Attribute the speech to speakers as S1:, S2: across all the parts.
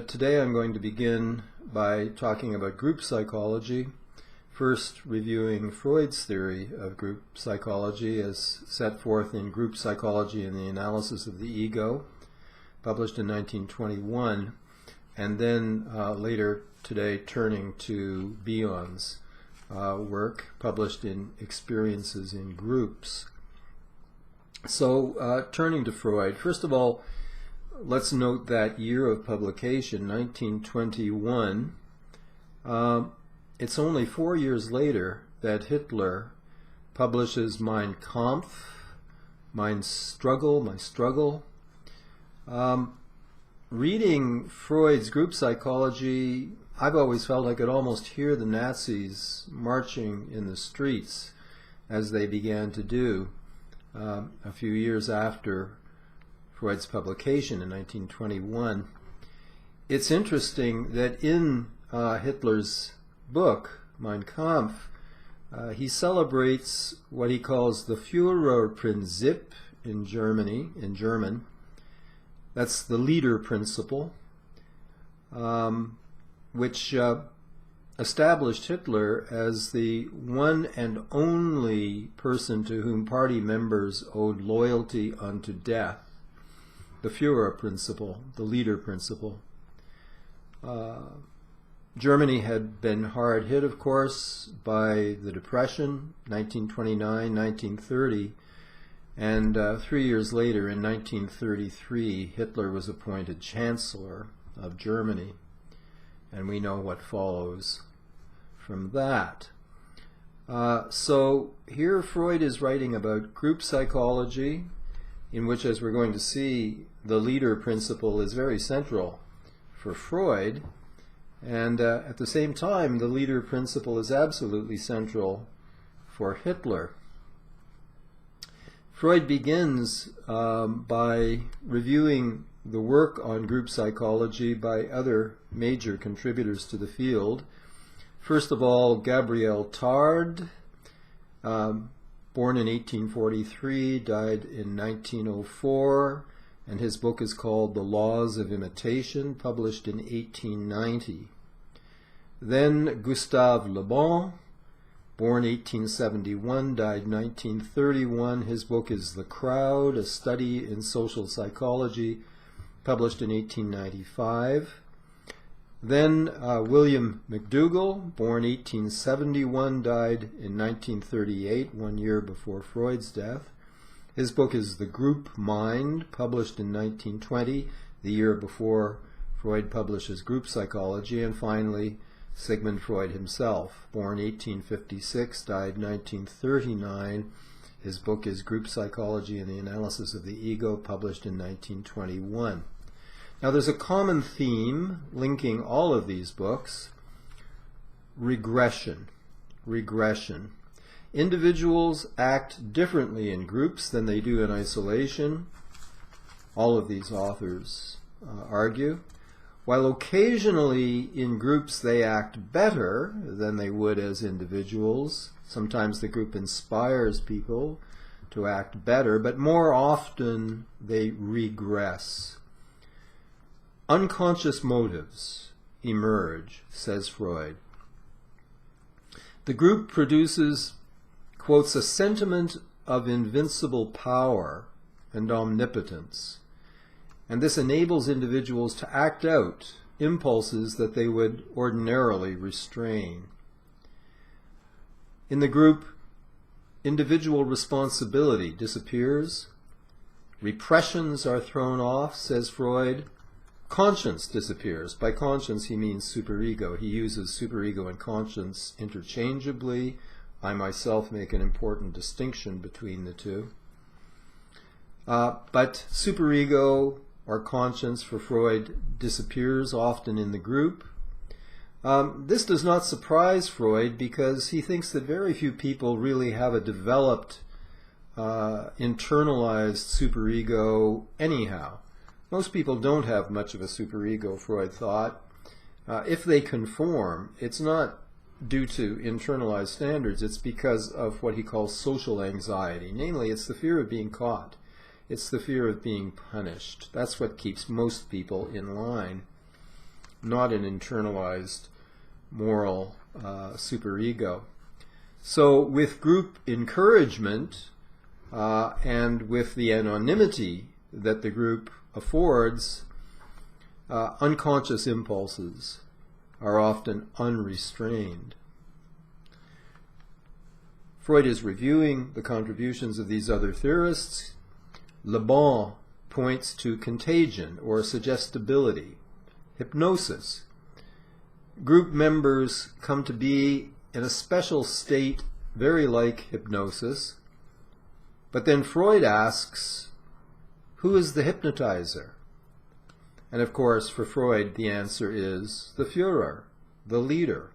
S1: Today I'm going to begin by talking about group psychology, first reviewing Freud's theory of group psychology as set forth in Group Psychology and the Analysis of the Ego, published in 1921, and then later today turning to Bion's work, published in Experiences in Groups. So turning to Freud, first of all, let's note that year of publication, 1921. It's only 4 years later that Hitler publishes Mein Kampf, My Struggle. Reading Freud's group psychology, I've always felt I could almost hear the Nazis marching in the streets as they began to do a few years after Freud's publication in 1921. It's interesting that in Hitler's book, Mein Kampf, he celebrates what he calls the Führerprinzip in German. That's the leader principle, which established Hitler as the one and only person to whom party members owed loyalty unto death. The Führer principle, the leader principle. Germany had been hard hit, of course, by the Depression, 1929, 1930, and 3 years later, in 1933, Hitler was appointed Chancellor of Germany, and we know what follows from that. So here Freud is writing about group psychology, in which, as we're going to see, the leader principle is very central for Freud, and at the same time, the leader principle is absolutely central for Hitler. Freud begins by reviewing the work on group psychology by other major contributors to the field. First of all, Gabriel Tarde, born in 1843, died in 1904, and his book is called The Laws of Imitation, published in 1890. Then Gustave Le Bon, born 1871, died 1931. His book is The Crowd, A Study in Social Psychology, published in 1895. Then William McDougall, born 1871, died in 1938, 1 year before Freud's death. His book is The Group Mind, published in 1920, the year before Freud publishes Group Psychology. And finally, Sigmund Freud himself, born 1856, died 1939. His book is Group Psychology and the Analysis of the Ego, published in 1921. Now there's a common theme linking all of these books: regression. Individuals act differently in groups than they do in isolation, all of these authors argue, while occasionally in groups they act better than they would as individuals. Sometimes the group inspires people to act better, but more often they regress. Unconscious motives emerge, says Freud. The group produces, quotes, a sentiment of invincible power and omnipotence, and this enables individuals to act out impulses that they would ordinarily restrain. In the group, individual responsibility disappears, repressions are thrown off, says Freud. Conscience disappears. By conscience he means superego. He uses superego and conscience interchangeably. I myself make an important distinction between the two. But superego, or conscience for Freud, disappears often in the group. This does not surprise Freud, because he thinks that very few people really have a developed, internalized superego anyhow. Most people don't have much of a superego, Freud thought. If they conform, it's not due to internalized standards, it's because of what he calls social anxiety. Namely, it's the fear of being caught. It's the fear of being punished. That's what keeps most people in line. not an internalized moral superego. So with group encouragement and with the anonymity that the group affords, unconscious impulses are often unrestrained. Freud is reviewing the contributions of these other theorists. Bion points to contagion or suggestibility, hypnosis. Group members come to be in a special state very like hypnosis, but then Freud asks, who is the hypnotizer? And of course, for Freud, the answer is the Führer, the leader.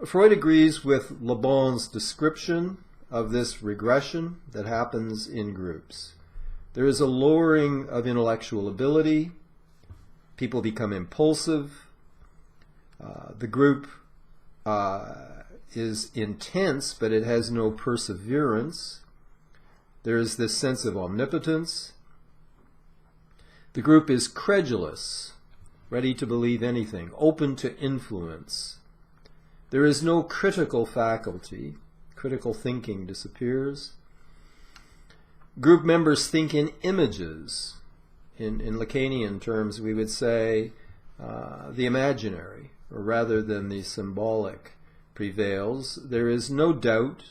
S1: Freud agrees with Le Bon's description of this regression that happens in groups. There is a lowering of intellectual ability. People become impulsive. The group is intense, but it has no perseverance. There is this sense of omnipotence. The group is credulous, ready to believe anything, open to influence. There is no critical faculty. Critical thinking disappears. Group members think in images. In Lacanian terms, we would say the imaginary, or rather than the symbolic, prevails. There is no doubt.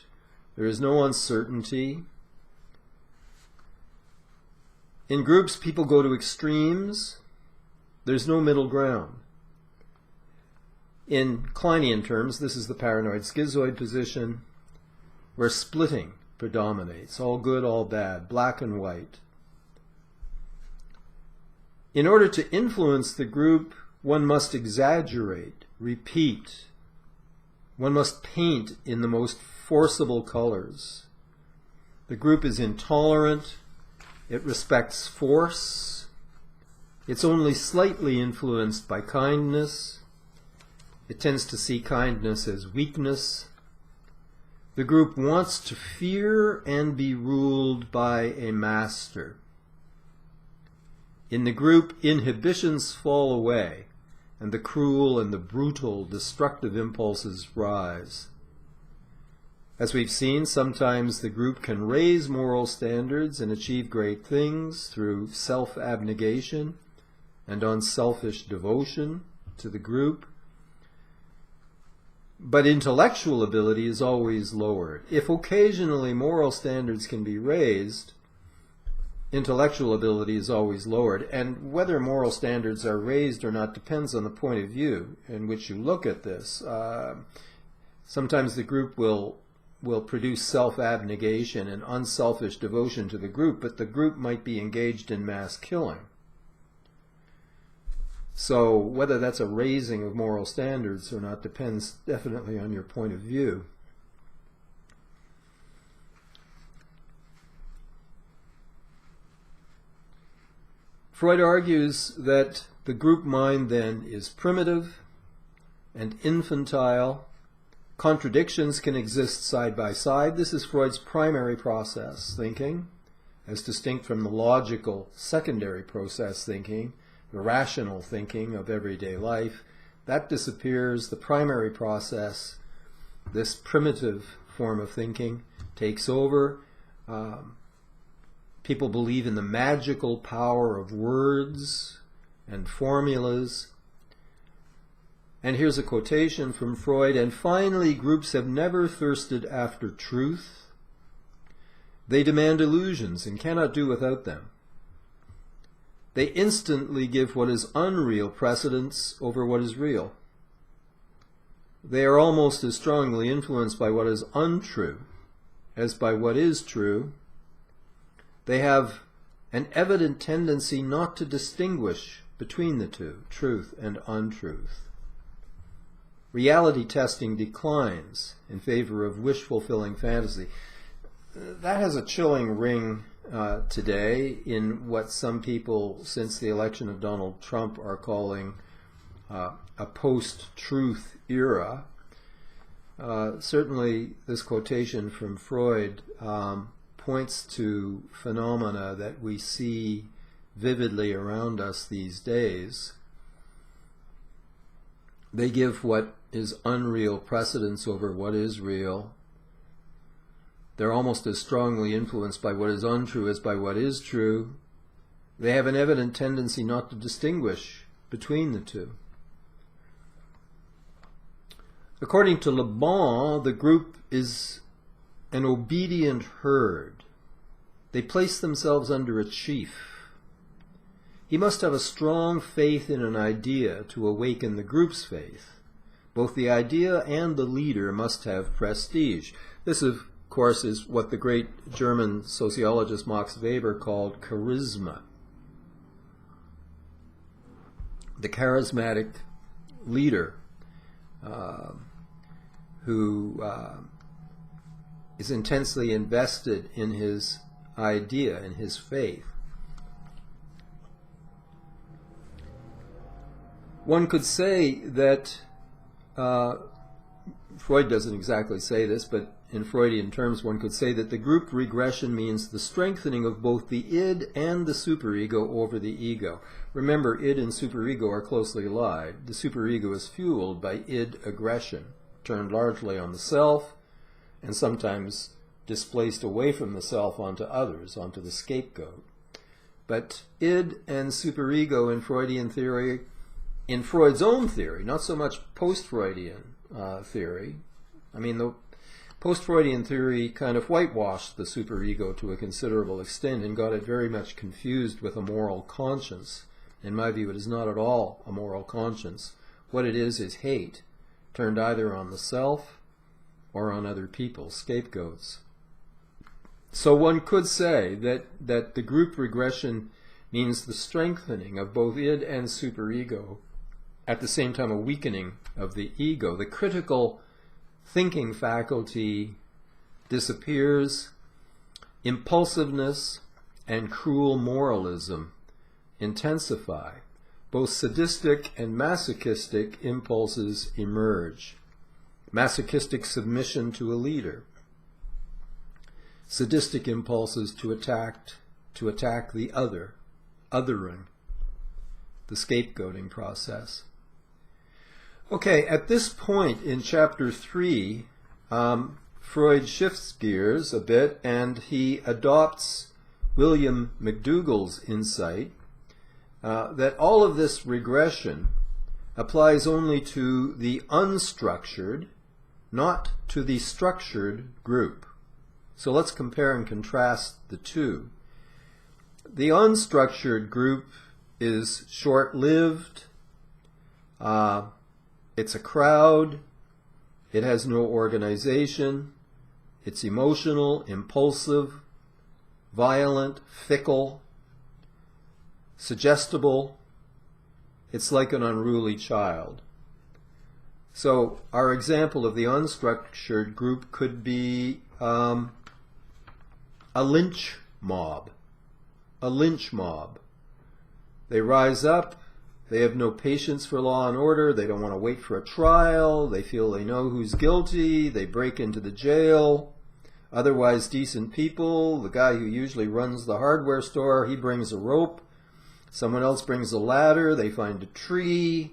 S1: There is no uncertainty. In groups, people go to extremes. There's no middle ground. In Kleinian terms, this is the paranoid schizoid position, where splitting predominates, all good, all bad, black and white. In order to influence the group, one must exaggerate, repeat. One must paint in the most forcible colors. The group is intolerant. It respects force. It's only slightly influenced by kindness. It tends to see kindness as weakness. The group wants to fear and be ruled by a master. In the group, inhibitions fall away, and the cruel and the brutal, destructive impulses rise. As we've seen, sometimes the group can raise moral standards and achieve great things through self-abnegation and unselfish devotion to the group. But intellectual ability is always lowered. If occasionally moral standards can be raised, intellectual ability is always lowered. And whether moral standards are raised or not depends on the point of view in which you look at this. Sometimes the group will produce self-abnegation and unselfish devotion to the group, but the group might be engaged in mass killing. So whether that's a raising of moral standards or not depends definitely on your point of view. Freud argues that the group mind then is primitive and infantile. Contradictions can exist side by side. This is Freud's primary process thinking, as distinct from the logical secondary process thinking, the rational thinking of everyday life. That disappears. The primary process, this primitive form of thinking, takes over. People believe in the magical power of words and formulas. And here's a quotation from Freud, "And finally, groups have never thirsted after truth. They demand illusions and cannot do without them. They instantly give what is unreal precedence over what is real. They are almost as strongly influenced by what is untrue as by what is true. They have an evident tendency not to distinguish between the two, truth and untruth. Reality testing declines in favor of wish-fulfilling fantasy." That has a chilling ring today in what some people, since the election of Donald Trump, are calling a post-truth era. Certainly, this quotation from Freud points to phenomena that we see vividly around us these days. They give what is unreal precedence over what is real. They're almost as strongly influenced by what is untrue as by what is true. They have an evident tendency not to distinguish between the two. According to Le Bon, the group is an obedient herd. They place themselves under a chief. He must have a strong faith in an idea to awaken the group's faith. Both the idea and the leader must have prestige. This, of course, is what the great German sociologist Max Weber called charisma. The charismatic leader who is intensely invested in his idea, in his faith. One could say that, Freud doesn't exactly say this, but in Freudian terms one could say that the group regression means the strengthening of both the id and the superego over the ego. Remember, id and superego are closely allied. The superego is fueled by id aggression, turned largely on the self, and sometimes displaced away from the self onto others, onto the scapegoat. But id and superego in Freudian theory, in Freud's own theory, not so much post-Freudian theory. I mean, the post-Freudian theory kind of whitewashed the superego to a considerable extent and got it very much confused with a moral conscience. In my view, it is not at all a moral conscience. What it is hate, turned either on the self or on other people, scapegoats. So one could say that the group regression means the strengthening of both id and superego, at the same time a weakening of the ego. The critical thinking faculty disappears. Impulsiveness and cruel moralism intensify. Both sadistic and masochistic impulses emerge. Masochistic submission to a leader. Sadistic impulses to attack the other, othering, the scapegoating process. Okay, at this point in chapter 3, Freud shifts gears a bit and he adopts William McDougall's insight that all of this regression applies only to the unstructured, not to the structured group. So let's compare and contrast the two. The unstructured group is short-lived. It's a crowd. It has no organization. It's emotional, impulsive, violent, fickle, suggestible. It's like an unruly child. So our example of the unstructured group could be a lynch mob. A lynch mob. They rise up. They have no patience for law and order. They don't want to wait for a trial. They feel they know who's guilty. They break into the jail. Otherwise decent people, the guy who usually runs the hardware store, he brings a rope. Someone else brings a ladder. They find a tree.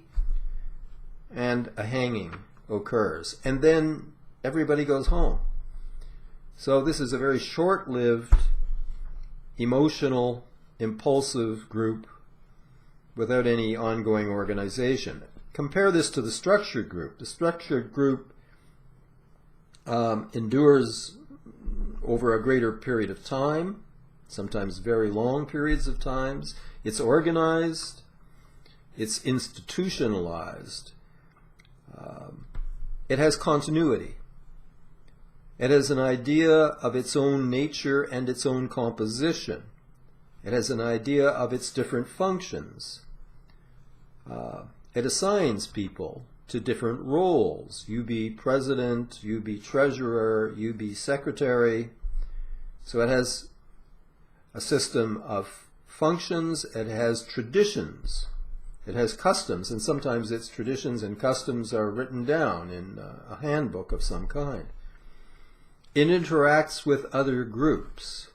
S1: And a hanging occurs. And then everybody goes home. So this is a very short-lived, emotional, impulsive group without any ongoing organization. Compare this to the structured group. The structured group endures over a greater period of time, sometimes very long periods of times. It's organized. It's institutionalized. It has continuity. It has an idea of its own nature and its own composition. It has an idea of its different functions. It assigns people to different roles. You be president, you be treasurer, you be secretary. So it has a system of functions. It has traditions. It has customs, and sometimes its traditions and customs are written down in a handbook of some kind. It interacts with other groups.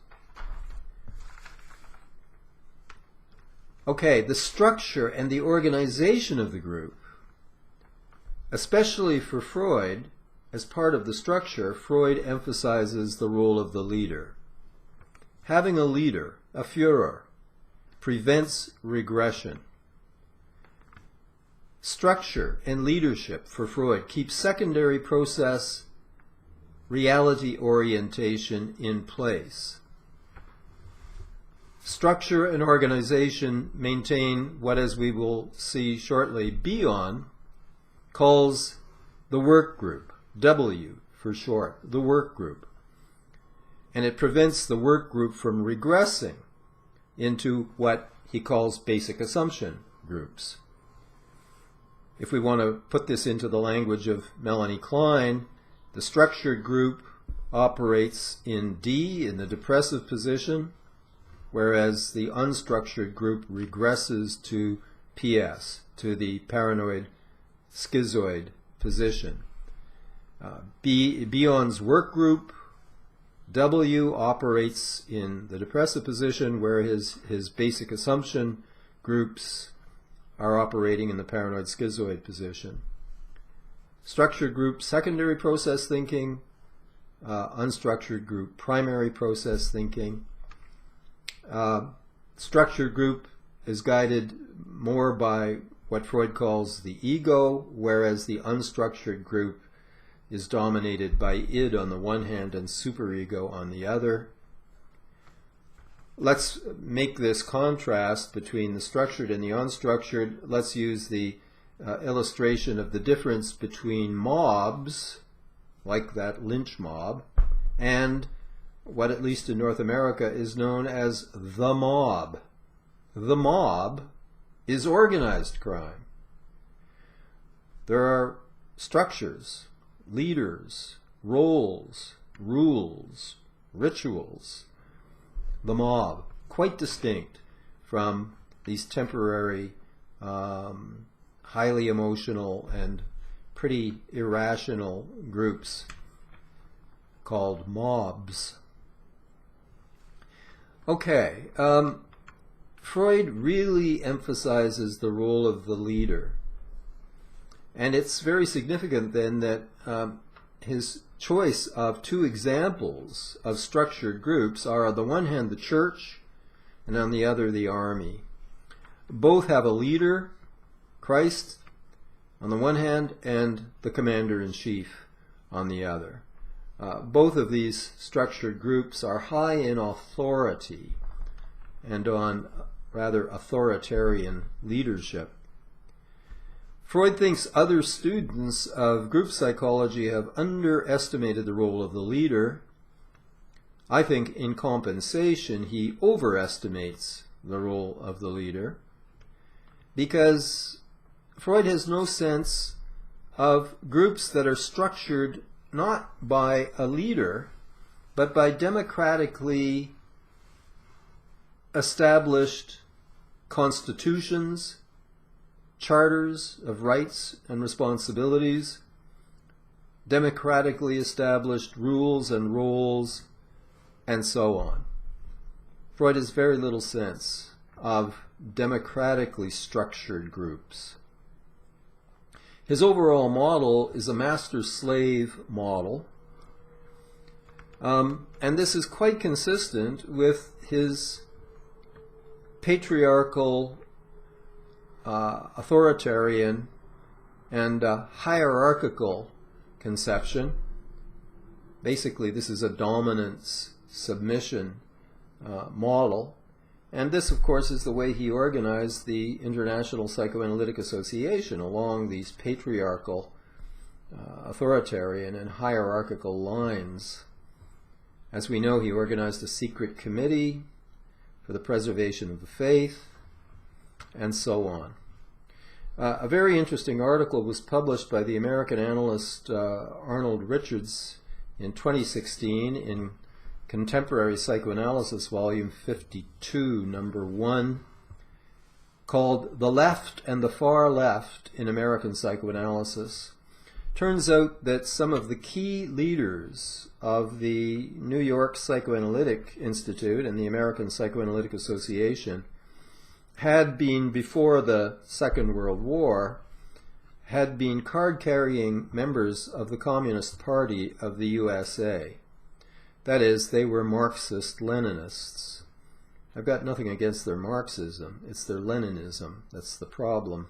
S1: Okay, the structure and the organization of the group, especially for Freud, as part of the structure, Freud emphasizes the role of the leader. Having a leader, a Führer, prevents regression. Structure and leadership for Freud keep secondary process reality orientation in place. Structure and organization maintain what, as we will see shortly, Bion calls the work group, W for short, the work group. And it prevents the work group from regressing into what he calls basic assumption groups. If we want to put this into the language of Melanie Klein, the structured group operates in D, in the depressive position, whereas the unstructured group regresses to PS, to the paranoid schizoid position. Bion's work group, W, operates in the depressive position, where his basic assumption groups are operating in the paranoid schizoid position. Structured group, secondary process thinking. Unstructured group, primary process thinking. Structured group is guided more by what Freud calls the ego, whereas the unstructured group is dominated by id on the one hand and superego on the other. Let's make this contrast between the structured and the unstructured. Let's use the illustration of the difference between mobs, like that lynch mob, and what, at least in North America, is known as the mob. The mob is organized crime. There are structures, leaders, roles, rules, rituals. The mob, quite distinct from these temporary, highly emotional and pretty irrational groups called mobs. Okay, Freud really emphasizes the role of the leader. And it's very significant then that his choice of two examples of structured groups are, on the one hand, the church, and on the other, the army. Both have a leader, Christ, on the one hand, and the commander-in-chief on the other. Both of these structured groups are high in authority and on rather authoritarian leadership. Freud thinks other students of group psychology have underestimated the role of the leader. I think in compensation he overestimates the role of the leader, because Freud has no sense of groups that are structured not by a leader, but by democratically established constitutions, charters of rights and responsibilities, democratically established rules and roles, and so on. Freud has very little sense of democratically structured groups. His overall model is a master-slave model, and this is quite consistent with his patriarchal, authoritarian, and hierarchical conception. Basically, this is a dominance-submission model. And this, of course, is the way he organized the International Psychoanalytic Association along these patriarchal, authoritarian, and hierarchical lines. As we know, he organized a secret committee for the preservation of the faith, and so on. A very interesting article was published by the American analyst Arnold Richards in 2016 in Contemporary Psychoanalysis, Volume 52, Number 1, called The Left and the Far Left in American Psychoanalysis. Turns out that some of the key leaders of the New York Psychoanalytic Institute and the American Psychoanalytic Association had been, before the Second World War, had been card-carrying members of the Communist Party of the USA. That is, they were Marxist-Leninists. I've got nothing against their Marxism. It's their Leninism. That's the problem.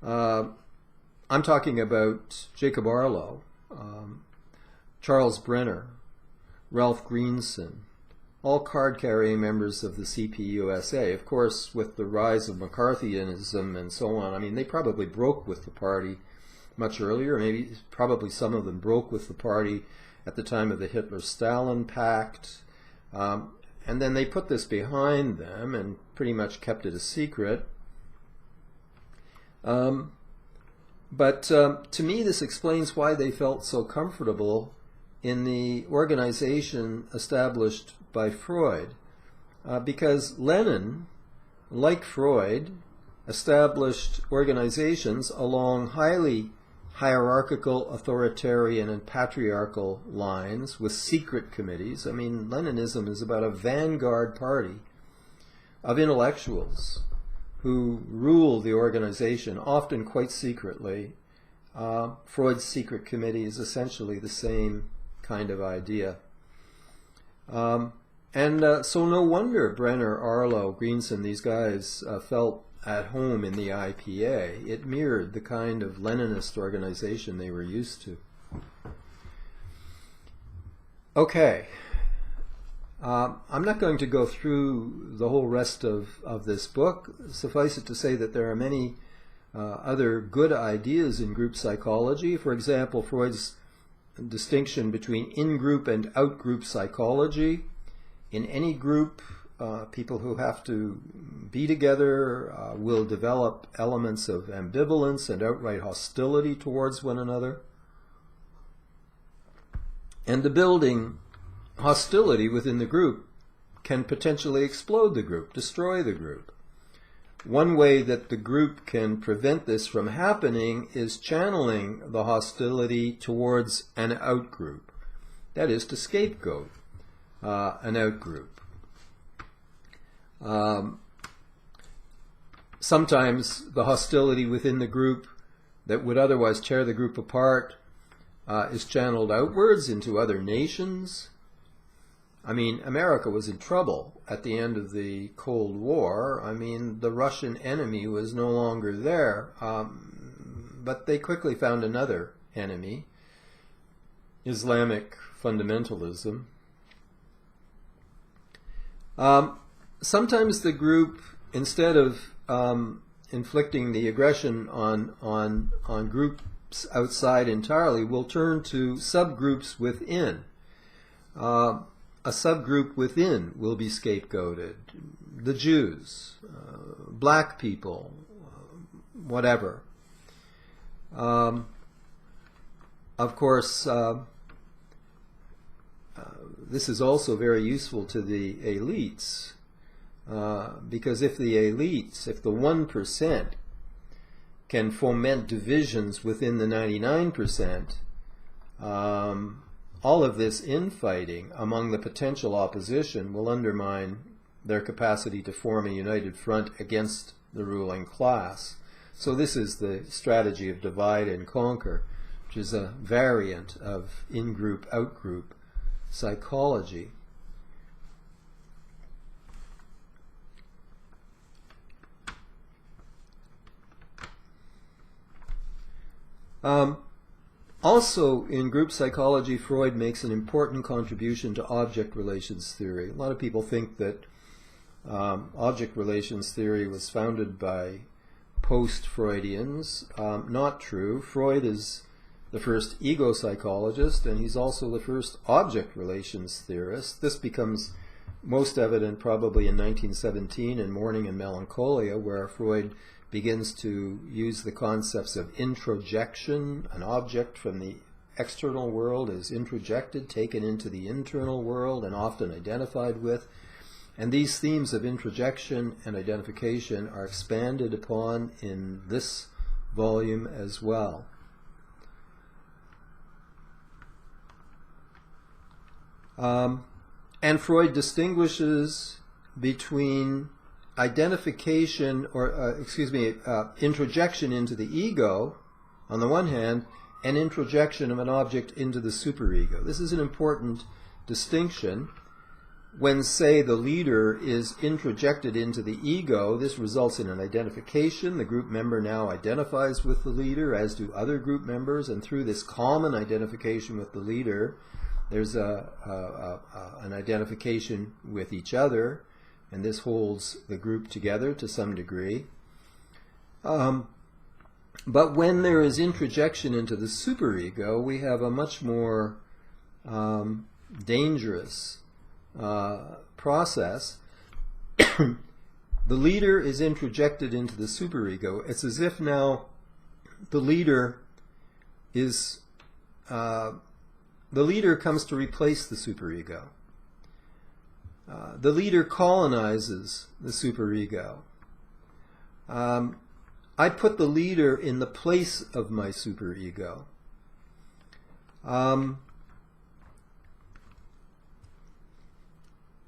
S1: I'm talking about Jacob Arlo, Charles Brenner, Ralph Greenson, all card-carrying members of the CPUSA. Of course, with the rise of McCarthyism and so on, I mean, they probably broke with the party much earlier. Maybe, probably some of them broke with the party at the time of the Hitler-Stalin Pact. And then they put this behind them and pretty much kept it a secret. But to me, this explains why they felt so comfortable in the organization established by Freud. Because Lenin, like Freud, established organizations along highly hierarchical, authoritarian, and patriarchal lines with secret committees. I mean, Leninism is about a vanguard party of intellectuals who rule the organization, often quite secretly. Freud's secret committee is essentially the same kind of idea. So no wonder Brenner, Arlo, Greenson, these guys felt at home in the IPA. It mirrored the kind of Leninist organization they were used to. Okay. I'm not going to go through the whole rest of this book. Suffice it to say that there are many other good ideas in group psychology. For example, Freud's distinction between in-group and out-group psychology. In any group, people who have to be together will develop elements of ambivalence and outright hostility towards one another. And the building hostility within the group can potentially explode the group, destroy the group. One way that the group can prevent this from happening is channeling the hostility towards an outgroup. That is, to scapegoat an outgroup. Sometimes the hostility within the group that would otherwise tear the group apart is channeled outwards into other nations. I mean, America was in trouble at the end of the Cold War. I mean, the Russian enemy was no longer there, but they quickly found another enemy, Islamic fundamentalism. Sometimes the group, instead of inflicting the aggression on groups outside entirely, will turn to subgroups within. A subgroup within will be scapegoated. The Jews, black people, whatever. Of course, this is also very useful to the elites, because if the elites, if the 1% can foment divisions within the 99%, all of this infighting among the potential opposition will undermine their capacity to form a united front against the ruling class. So this is the strategy of divide and conquer, which is a variant of in-group, out-group psychology. Also, in group psychology, Freud makes an important contribution to object relations theory. A lot of people think that object relations theory was founded by post-Freudians. Not true. Freud is the first ego psychologist, and he's also the first object relations theorist. This becomes most evident probably in 1917 in Mourning and Melancholia, where Freud begins to use the concepts of introjection. An object from the external world is introjected, taken into the internal world, and often identified with. And these themes of introjection and identification are expanded upon in this volume as well. And Freud distinguishes between identification, or introjection into the ego, on the one hand, and introjection of an object into the superego. This is an important distinction. When, say, the leader is introjected into the ego, this results in an identification. The group member now identifies with the leader, as do other group members, and through this common identification with the leader, there's an identification with each other, and this holds the group together to some degree. But when there is introjection into the superego, we have a much more dangerous process. The leader is introjected into the superego. It's as if now the leader is the leader comes to replace the superego. The leader colonizes the superego. I put the leader in the place of my superego.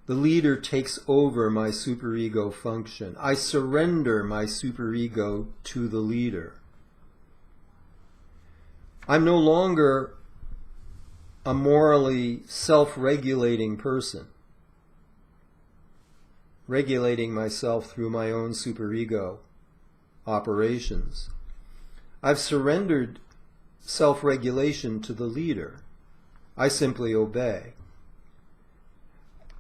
S1: The leader takes over my superego function. I surrender my superego to the leader. I'm no longer a morally self-regulating person, regulating myself through my own superego operations. I've surrendered self-regulation to the leader. I simply obey.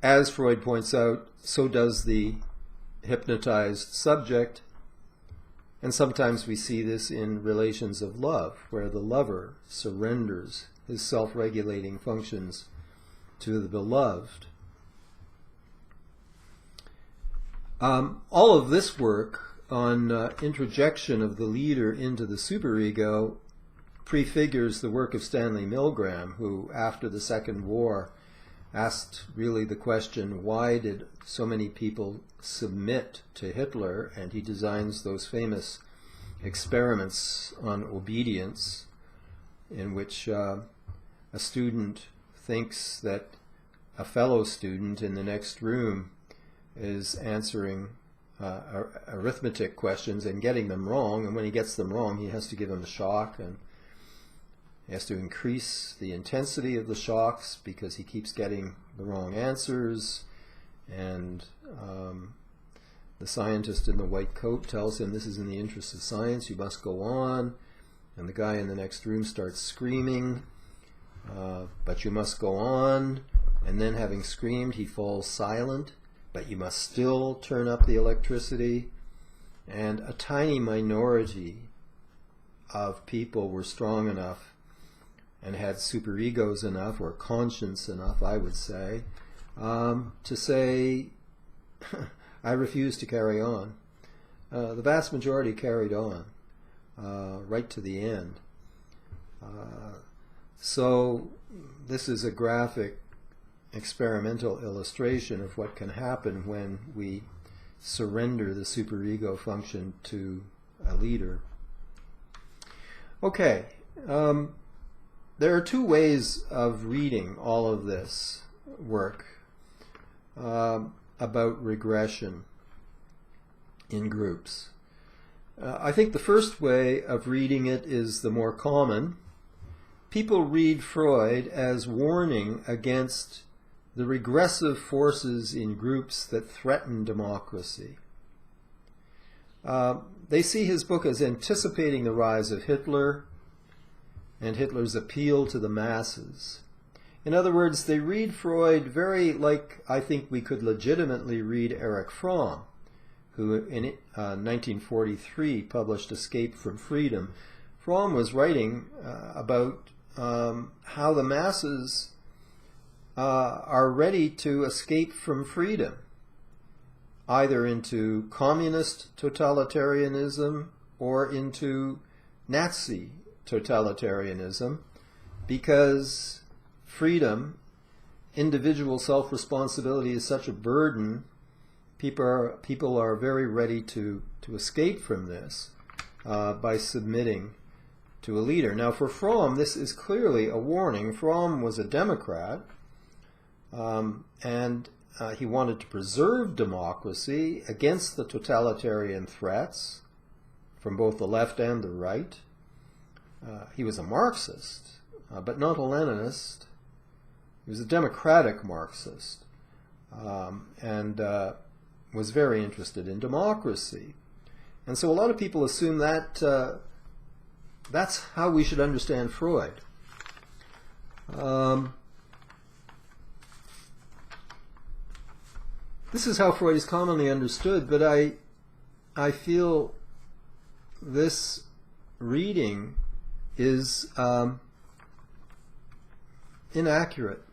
S1: As Freud points out, so does the hypnotized subject, and sometimes we see this in relations of love, where the lover surrenders his self-regulating functions to the beloved. All of this work on introjection of the leader into the superego prefigures the work of Stanley Milgram, who, after the Second War, asked really the question, why did so many people submit to Hitler? And he designs those famous experiments on obedience, in which a student thinks that a fellow student in the next room is answering arithmetic questions and getting them wrong, and when he gets them wrong, he has to give him a shock, and he has to increase the intensity of the shocks because he keeps getting the wrong answers, and the scientist in the white coat tells him, this is in the interest of science, you must go on, and the guy in the next room starts screaming, but you must go on, and then having screamed, he falls silent, but you must still turn up the electricity, and a tiny minority of people were strong enough and had superegos enough, or conscience enough, I would say, to say, I refuse to carry on. The vast majority carried on, right to the end. So this is a graphic experimental illustration of what can happen when we surrender the superego function to a leader. Okay. There are two ways of reading all of this work about regression in groups. I think the first way of reading it is the more common. People read Freud as warning against the regressive forces in groups that threaten democracy. They see his book as anticipating the rise of Hitler and Hitler's appeal to the masses. In other words, they read Freud very like I think we could legitimately read Erich Fromm, who in 1943 published Escape from Freedom. Fromm was writing about how the masses are ready to escape from freedom, either into communist totalitarianism or into Nazi totalitarianism, because freedom, individual self-responsibility is such a burden, people are very ready to escape from this by submitting to a leader. Now for Fromm, this is clearly a warning. Fromm was a Democrat, and he wanted to preserve democracy against the totalitarian threats from both the left and the right. He was a Marxist, but not a Leninist. He was a democratic Marxist, and was very interested in democracy. And so a lot of people assume that that's how we should understand Freud. This is how Freud is commonly understood, but I feel this reading is inaccurate.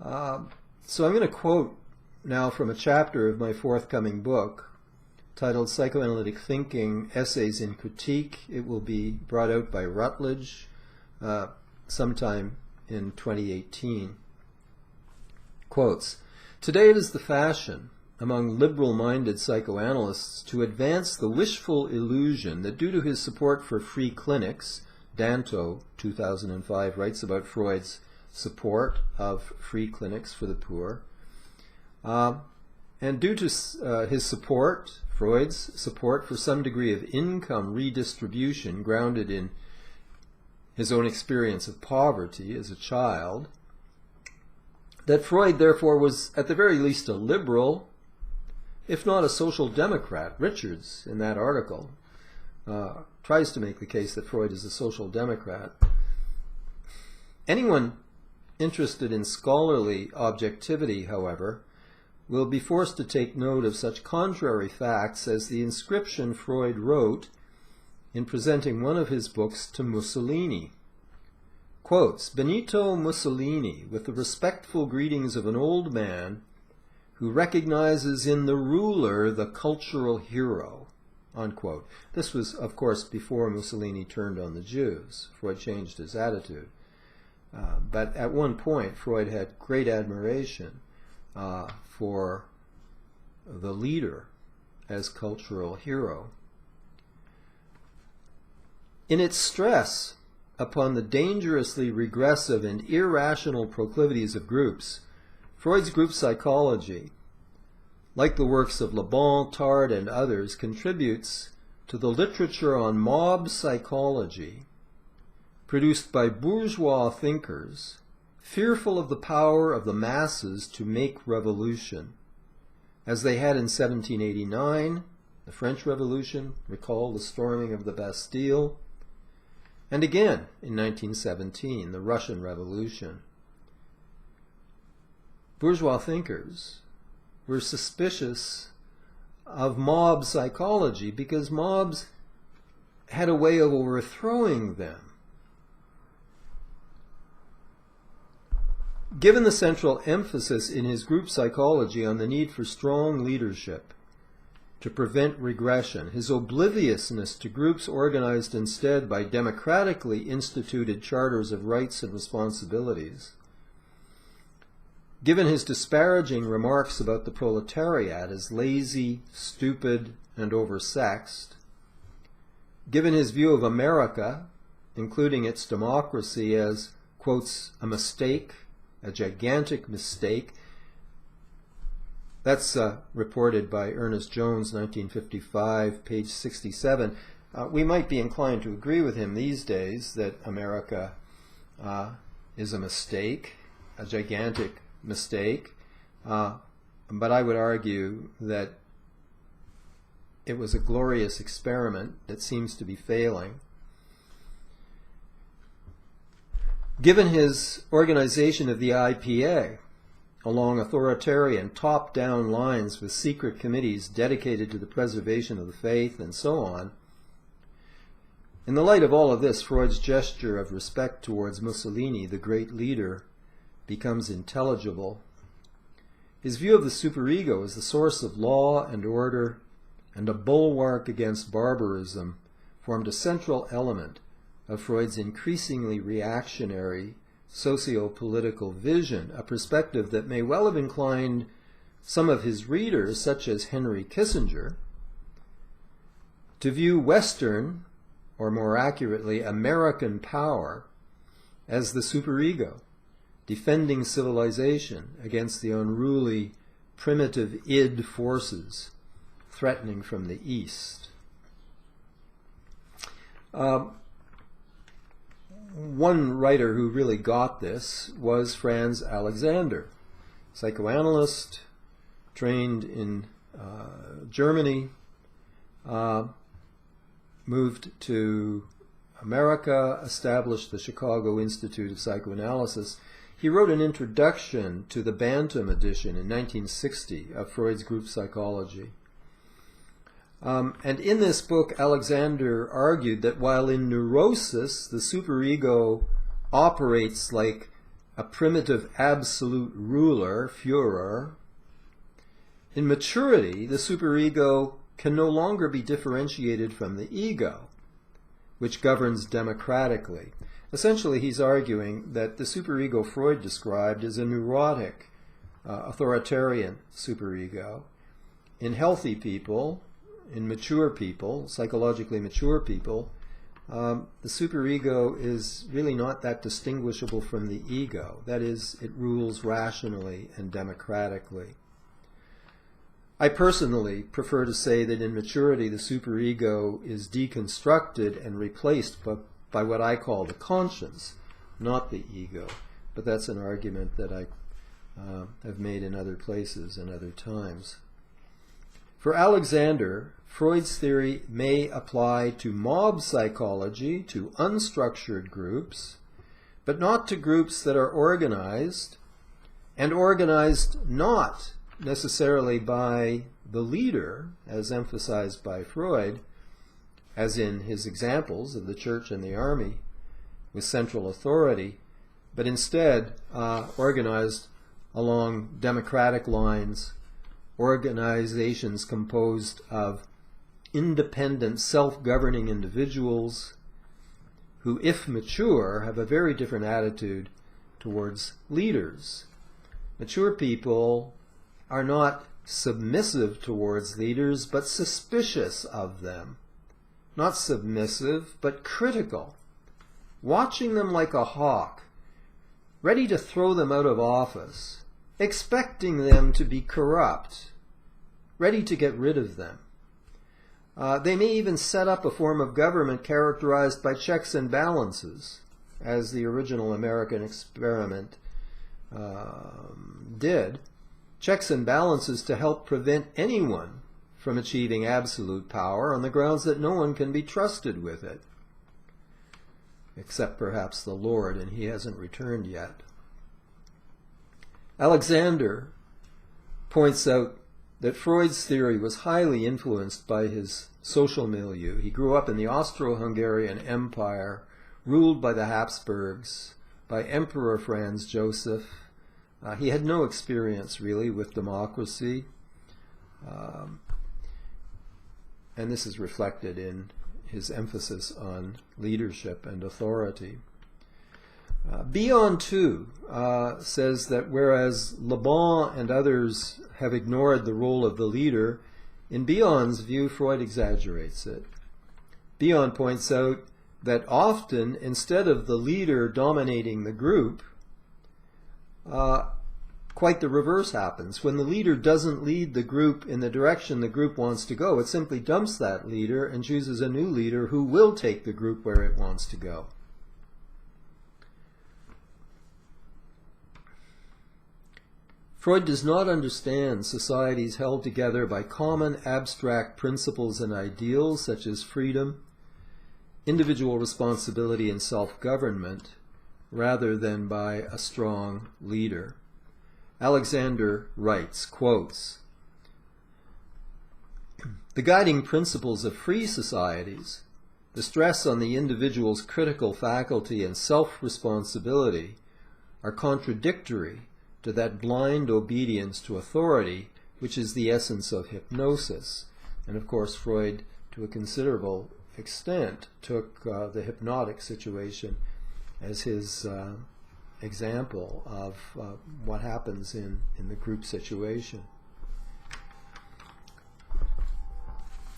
S1: So I'm going to quote now from a chapter of my forthcoming book titled Psychoanalytic Thinking, Essays in Critique. It will be brought out by Routledge sometime in 2018. Quotes, "Today it is the fashion among liberal-minded psychoanalysts to advance the wishful illusion that due to his support for free clinics," Danto, 2005, writes about Freud's support of free clinics for the poor, and due to his support, Freud's support for some degree of income redistribution grounded in his own experience of poverty as a child, that Freud therefore was at the very least a liberal, if not a social democrat. Richards, in that article, tries to make the case that Freud is a social democrat. Anyone interested in scholarly objectivity, however, will be forced to take note of such contrary facts as the inscription Freud wrote in presenting one of his books to Mussolini. Quotes, "Benito Mussolini, with the respectful greetings of an old man who recognizes in the ruler the cultural hero," unquote. This was, of course, before Mussolini turned on the Jews. Freud changed his attitude. But at one point, Freud had great admiration for the leader as cultural hero. In its stress upon the dangerously regressive and irrational proclivities of groups, Freud's group psychology, like the works of Le Bon, Tard, and others, contributes to the literature on mob psychology produced by bourgeois thinkers fearful of the power of the masses to make revolution, as they had in 1789, the French Revolution, recall the storming of the Bastille, and again in 1917, the Russian Revolution. Bourgeois thinkers were suspicious of mob psychology because mobs had a way of overthrowing them. Given the central emphasis in his group psychology on the need for strong leadership to prevent regression, his obliviousness to groups organized instead by democratically instituted charters of rights and responsibilities, given his disparaging remarks about the proletariat as lazy, stupid, and oversexed, given his view of America, including its democracy, as, quotes, a mistake, a gigantic mistake. That's reported by Ernest Jones, 1955, page 67. We might be inclined to agree with him these days that America is a mistake, a gigantic mistake, but I would argue that it was a glorious experiment that seems to be failing. Given his organization of the IPA along authoritarian top-down lines with secret committees dedicated to the preservation of the faith and so on, in the light of all of this, Freud's gesture of respect towards Mussolini, the great leader, becomes intelligible. His view of the superego as the source of law and order and a bulwark against barbarism formed a central element of Freud's increasingly reactionary socio-political vision, a perspective that may well have inclined some of his readers, such as Henry Kissinger, to view Western, or more accurately, American power as the superego, defending civilization against the unruly, primitive id forces threatening from the East. One writer who really got this was Franz Alexander, psychoanalyst, trained in Germany, moved to America, established the Chicago Institute of Psychoanalysis. He wrote an introduction to the Bantam edition in 1960 of Freud's Group Psychology. And in this book, Alexander argued that while in neurosis the superego operates like a primitive absolute ruler, Führer, in maturity the superego can no longer be differentiated from the ego, which governs democratically. Essentially, he's arguing that the superego Freud described is a neurotic, authoritarian superego. In healthy people, in mature people, psychologically mature people, the superego is really not that distinguishable from the ego. That is, it rules rationally and democratically. I personally prefer to say that in maturity the superego is deconstructed and replaced by what I call the conscience, not the ego. But that's an argument that I have made in other places and other times. For Alexander, Freud's theory may apply to mob psychology, to unstructured groups, but not to groups that are organized, and organized not necessarily by the leader, as emphasized by Freud, as in his examples of the church and the army with central authority, but instead organized along democratic lines, organizations composed of independent, self-governing individuals who, if mature, have a very different attitude towards leaders. Mature people are not submissive towards leaders, but suspicious of them. Not submissive, but critical, watching them like a hawk, ready to throw them out of office, expecting them to be corrupt, ready to get rid of them. They may even set up a form of government characterized by checks and balances, as the original American experiment did. Checks and balances to help prevent anyone from achieving absolute power on the grounds that no one can be trusted with it, except perhaps the Lord, and he hasn't returned yet. Alexander points out that Freud's theory was highly influenced by his social milieu. He grew up in the Austro-Hungarian Empire, ruled by the Habsburgs, by Emperor Franz Joseph. He had no experience, really, with democracy. And this is reflected in his emphasis on leadership and authority. Bion, too, says that whereas Le Bon and others have ignored the role of the leader, in Bion's view, Freud exaggerates it. Bion points out that often, instead of the leader dominating the group, quite the reverse happens. When the leader doesn't lead the group in the direction the group wants to go, it simply dumps that leader and chooses a new leader who will take the group where it wants to go. Freud does not understand societies held together by common abstract principles and ideals such as freedom, individual responsibility, and self-government, rather than by a strong leader. Alexander writes, quotes, "The guiding principles of free societies, the stress on the individual's critical faculty and self-responsibility, are contradictory to that blind obedience to authority which is the essence of hypnosis." And of course Freud, to a considerable extent, took the hypnotic situation as his example of what happens in the group situation.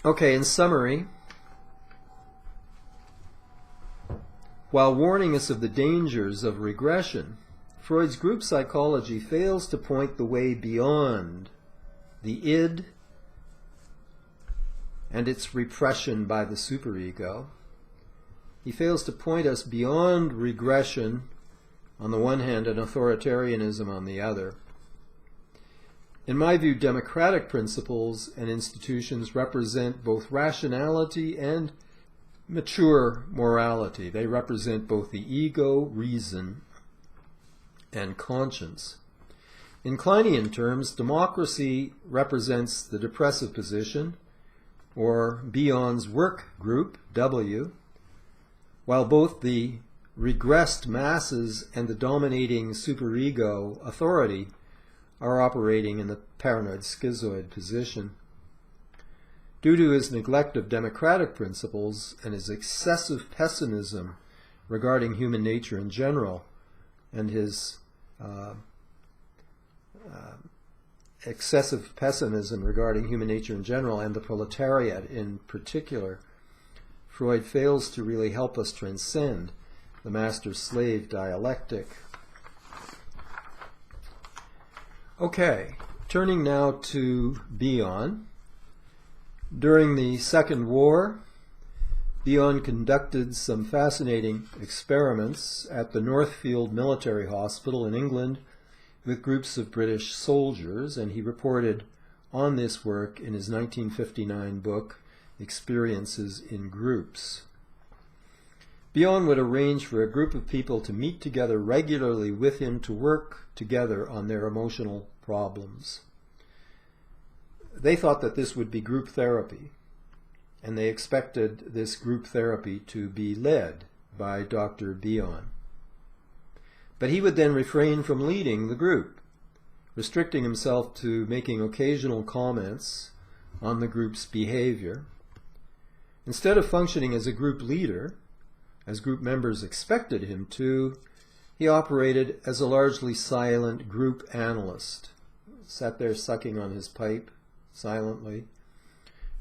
S1: Okay, in summary, while warning us of the dangers of regression, Freud's group psychology fails to point the way beyond the id and its repression by the superego. He fails to point us beyond regression on the one hand and authoritarianism on the other. In my view, democratic principles and institutions represent both rationality and mature morality. They represent both the ego, reason, and conscience. In Kleinian terms, democracy represents the depressive position, or Bion's work group, W, while both the regressed masses and the dominating superego authority are operating in the paranoid schizoid position. Due to his neglect of democratic principles and his excessive pessimism regarding human nature in general, and his excessive pessimism regarding human nature in general and the proletariat in particular, Freud fails to really help us transcend the master-slave dialectic. Okay, turning now to Bion. During the Second War, Bion conducted some fascinating experiments at the Northfield Military Hospital in England with groups of British soldiers, and he reported on this work in his 1959 book, Experiences in Groups. Bion would arrange for a group of people to meet together regularly with him to work together on their emotional problems. They thought that this would be group therapy, and they expected this group therapy to be led by Dr. Bion. But he would then refrain from leading the group, restricting himself to making occasional comments on the group's behavior. Instead of functioning as a group leader, as group members expected him to, he operated as a largely silent group analyst, sat there sucking on his pipe silently,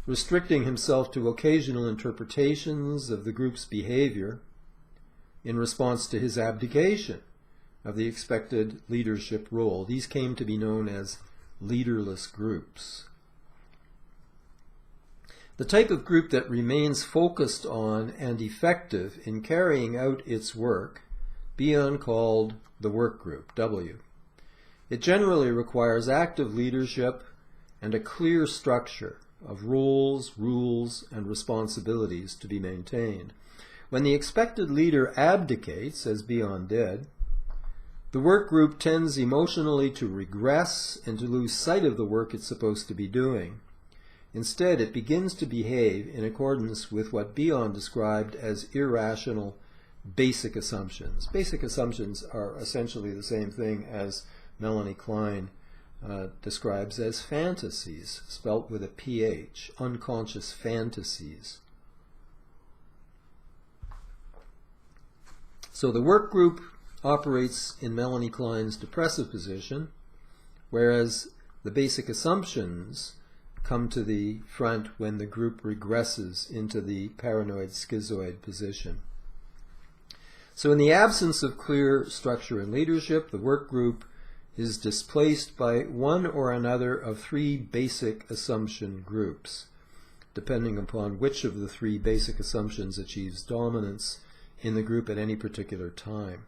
S1: restricting himself to occasional interpretations of the group's behavior in response to his abdication of the expected leadership role. These came to be known as leaderless groups. The type of group that remains focused on and effective in carrying out its work, Bion called the work group, W. It generally requires active leadership and a clear structure of roles, rules, and responsibilities to be maintained. When the expected leader abdicates, as Bion did, the work group tends emotionally to regress and to lose sight of the work it's supposed to be doing. Instead, it begins to behave in accordance with what Bion described as irrational basic assumptions. Basic assumptions are essentially the same thing as Melanie Klein describes as fantasies, spelt with a PH, unconscious fantasies. So the work group operates in Melanie Klein's depressive position, whereas the basic assumptions come to the front when the group regresses into the paranoid schizoid position. So in the absence of clear structure and leadership, the work group is displaced by one or another of three basic assumption groups, depending upon which of the three basic assumptions achieves dominance in the group at any particular time.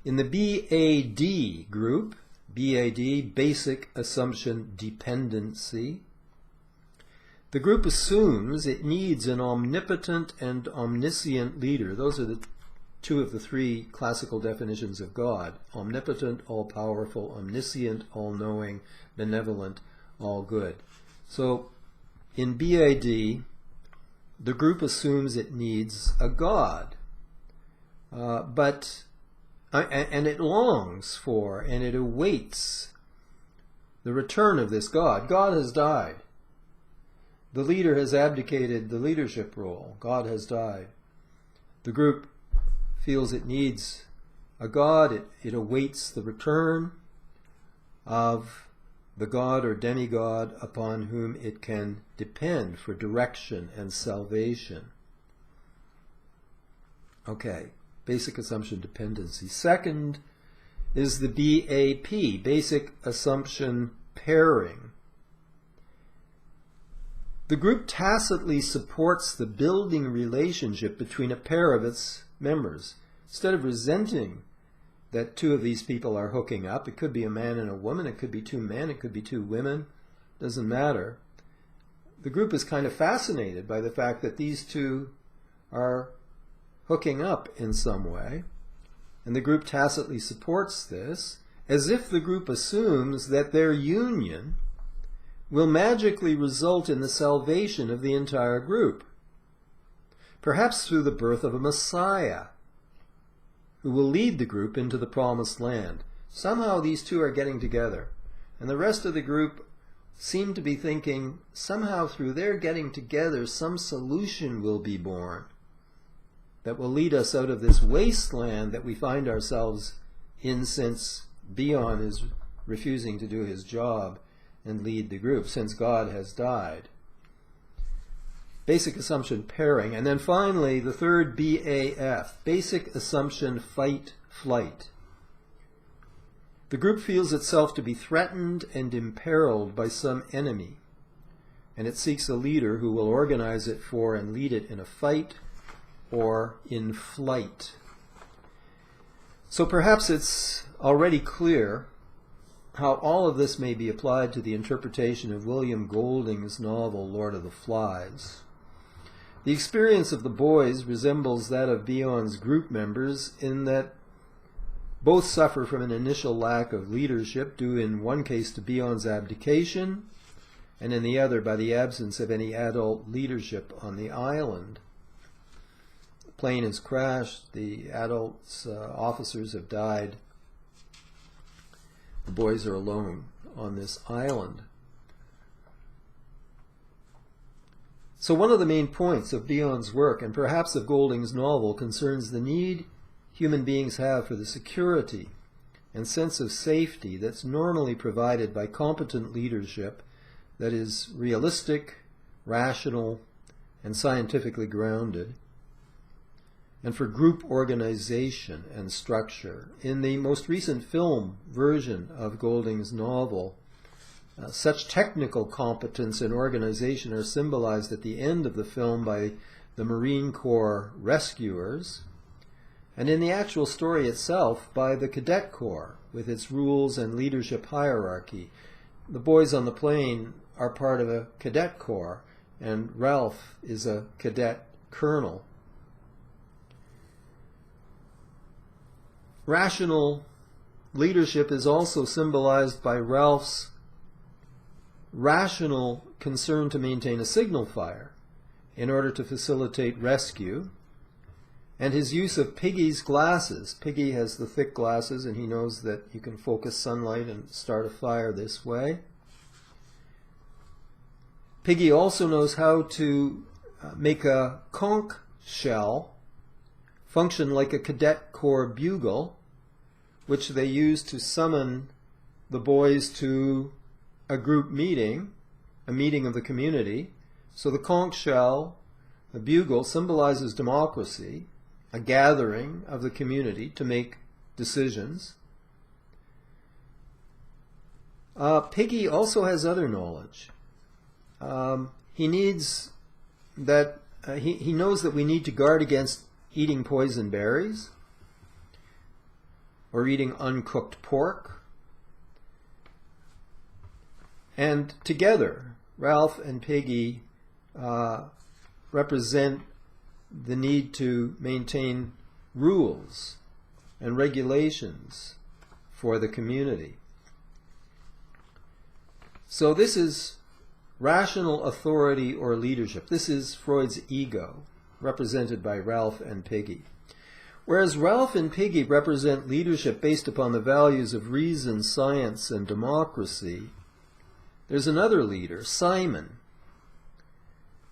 S1: In the BAD group, BAD, Basic Assumption Dependency, the group assumes it needs an omnipotent and omniscient leader. Those are the two of the three classical definitions of God: omnipotent, all-powerful; omniscient, all-knowing; benevolent, all-good. So in BAD, the group assumes it needs a God, and it longs for and it awaits the return of this God. God has died. The leader has abdicated the leadership role. God has died. The group feels it needs a God. It awaits the return of the God or demigod upon whom it can depend for direction and salvation. Okay, basic assumption dependency. Second, is the BAP, basic assumption pairing. The group tacitly supports the building relationship between a pair of its members. Instead of resenting that two of these people are hooking up, it could be a man and a woman, it could be two men, it could be two women, doesn't matter. The group is kind of fascinated by the fact that these two are hooking up in some way, and the group tacitly supports this, as if the group assumes that their union will magically result in the salvation of the entire group, perhaps through the birth of a Messiah who will lead the group into the promised land. Somehow these two are getting together, and the rest of the group seem to be thinking somehow through their getting together some solution will be born that will lead us out of this wasteland that we find ourselves in, since Bion is refusing to do his job and lead the group, since God has died. Basic assumption pairing. And then finally, the third BAF, basic assumption fight-flight. The group feels itself to be threatened and imperiled by some enemy, and it seeks a leader who will organize it for and lead it in a fight or in flight. So perhaps it's already clear how all of this may be applied to the interpretation of William Golding's novel Lord of the Flies. The experience of the boys resembles that of Bion's group members in that both suffer from an initial lack of leadership, due in one case to Bion's abdication, and in the other by the absence of any adult leadership on the island. The plane has crashed, the adults, officers have died. The boys are alone on this island. So one of the main points of Bion's work, and perhaps of Golding's novel, concerns the need human beings have for the security and sense of safety that's normally provided by competent leadership that is realistic, rational, and scientifically grounded, and for group organization and structure. In the most recent film version of Golding's novel, such technical competence and organization are symbolized at the end of the film by the Marine Corps rescuers, and in the actual story itself by the Cadet Corps, with its rules and leadership hierarchy. The boys on the plane are part of a Cadet Corps, and Ralph is a cadet colonel. Rational leadership is also symbolized by Ralph's rational concern to maintain a signal fire in order to facilitate rescue, and his use of Piggy's glasses. Piggy has the thick glasses, and he knows that you can focus sunlight and start a fire this way. Piggy also knows how to make a conch shell function like a Cadet Corps bugle, which they use to summon the boys to a group meeting, a meeting of the community. So the conch shell, the bugle, symbolizes democracy, a gathering of the community to make decisions. Piggy also has other knowledge. He knows that we need to guard against eating poison berries or eating uncooked pork. And together, Ralph and Piggy represent the need to maintain rules and regulations for the community. So this is rational authority or leadership. This is Freud's ego, represented by Ralph and Piggy. Whereas Ralph and Piggy represent leadership based upon the values of reason, science, and democracy, there's another leader, Simon,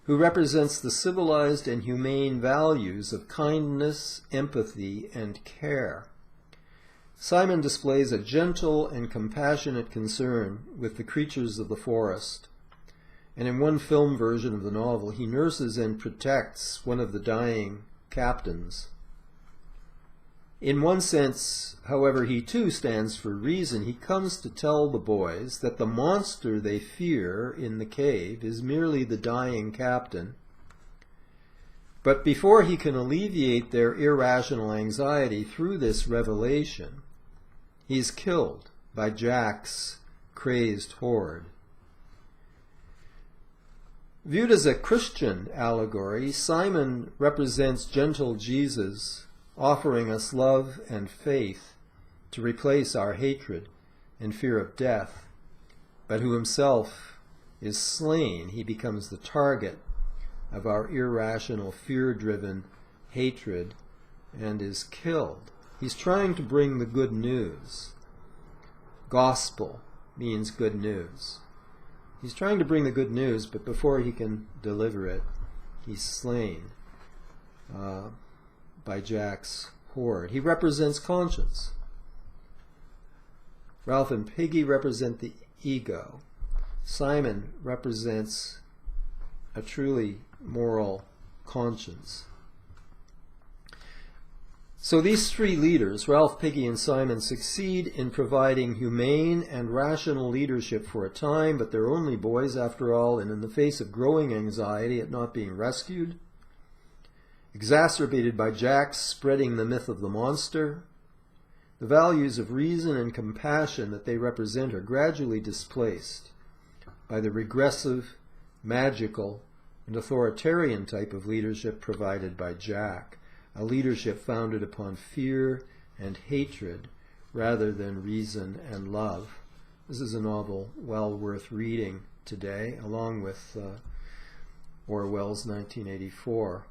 S1: who represents the civilized and humane values of kindness, empathy, and care. Simon displays a gentle and compassionate concern with the creatures of the forest, and in one film version of the novel, he nurses and protects one of the dying captains. In one sense, however, he too stands for reason. He comes to tell the boys that the monster they fear in the cave is merely the dying captain. But before he can alleviate their irrational anxiety through this revelation, he is killed by Jack's crazed horde. Viewed as a Christian allegory, Simon represents gentle Jesus offering us love and faith to replace our hatred and fear of death, but who himself is slain. He becomes the target of our irrational, fear-driven hatred and is killed. He's trying to bring the good news. Gospel means good news. He's trying to bring the good news, but before he can deliver it, he's slain by Jack's horde. He represents conscience. Ralph and Piggy represent the ego. Simon represents a truly moral conscience. So these three leaders, Ralph, Piggy, and Simon, succeed in providing humane and rational leadership for a time, but they're only boys after all, and in the face of growing anxiety at not being rescued, exacerbated by Jack's spreading the myth of the monster, the values of reason and compassion that they represent are gradually displaced by the regressive, magical, and authoritarian type of leadership provided by Jack, a leadership founded upon fear and hatred rather than reason and love. This is a novel well worth reading today, along with Orwell's 1984.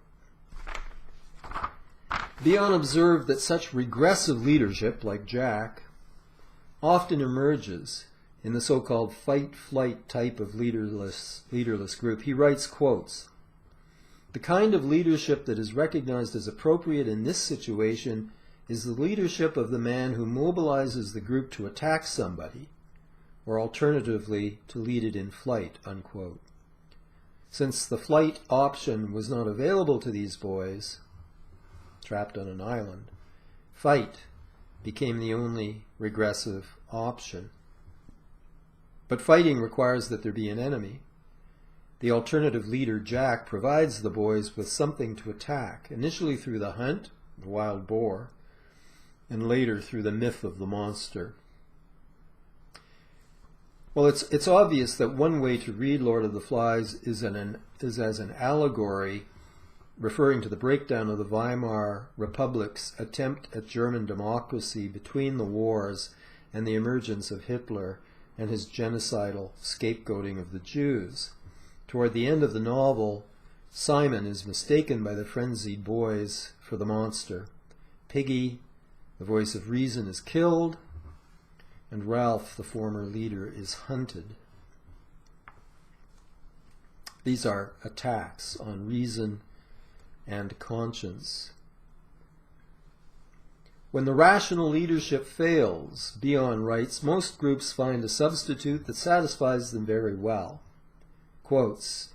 S1: Bion observed that such regressive leadership, like Jack, often emerges in the so-called fight-flight type of leaderless group. He writes, quotes, "The kind of leadership that is recognized as appropriate in this situation is the leadership of the man who mobilizes the group to attack somebody, or alternatively to lead it in flight," unquote. Since the flight option was not available to these boys, trapped on an island, fight became the only regressive option. But fighting requires that there be an enemy. The alternative leader, Jack, provides the boys with something to attack, initially through the hunt, the wild boar, and later through the myth of the monster. Well, it's obvious that one way to read Lord of the Flies is as an allegory referring to the breakdown of the Weimar Republic's attempt at German democracy between the wars and the emergence of Hitler and his genocidal scapegoating of the Jews. Toward the end of the novel, Simon is mistaken by the frenzied boys for the monster. Piggy, the voice of reason, is killed, and Ralph, the former leader, is hunted. These are attacks on reason and conscience. When the rational leadership fails, Bion writes, most groups find a substitute that satisfies them very well. Quotes,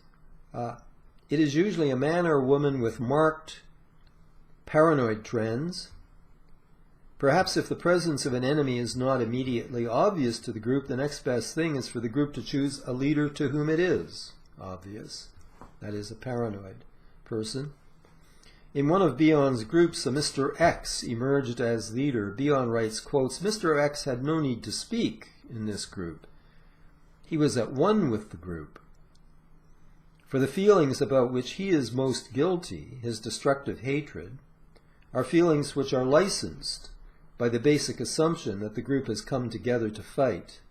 S1: "It is usually a man or woman with marked paranoid trends. Perhaps if the presence of an enemy is not immediately obvious to the group, the next best thing is for the group to choose a leader to whom it is obvious. That is, a paranoid person. In one of Bion's groups, a Mr. X emerged as leader. Bion writes, quotes, Mr. X had no need to speak in this group. He was at one with the group. For the feelings about which he is most guilty, his destructive hatred, are feelings which are licensed by the basic assumption that the group has come together to fight